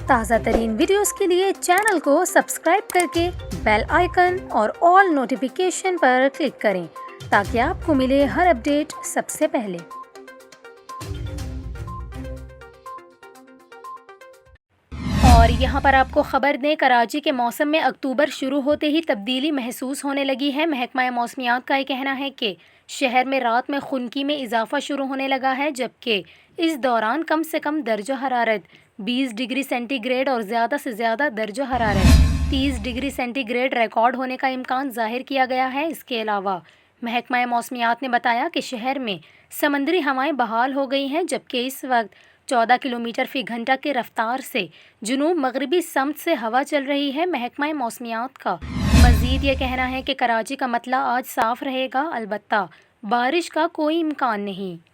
تازہ ترین ویڈیوز کے لیے چینل کو سبسکرائب کر کے بیل آئیکن اور آل نوٹیفیکیشن پر کلک کریں تاکہ آپ کو ملے ہر اپڈیٹ سب سے پہلے۔ اور یہاں پر آپ کو خبر دیں، کراچی کے موسم میں اکتوبر شروع ہوتے ہی تبدیلی محسوس ہونے لگی ہے۔ محکمہ موسمیات کا یہ کہنا ہے کہ شہر میں رات میں خنکی میں اضافہ شروع ہونے لگا ہے، جبکہ اس دوران کم سے کم درجہ حرارت 20 ڈگری سینٹی گریڈ اور زیادہ سے زیادہ درجہ حرارت 30 ڈگری سینٹی گریڈ ریکارڈ ہونے کا امکان ظاہر کیا گیا ہے۔ اس کے علاوہ محکمہ موسمیات نے بتایا کہ شہر میں سمندری ہوائیں بحال ہو گئی ہیں، جبکہ اس وقت 14 کلومیٹر فی گھنٹہ کی رفتار سے جنوب مغربی سمت سے ہوا چل رہی ہے۔ محکمہ موسمیات کا مزید یہ کہنا ہے کہ کراچی کا مطلع آج صاف رہے گا، البتہ بارش کا کوئی امکان نہیں۔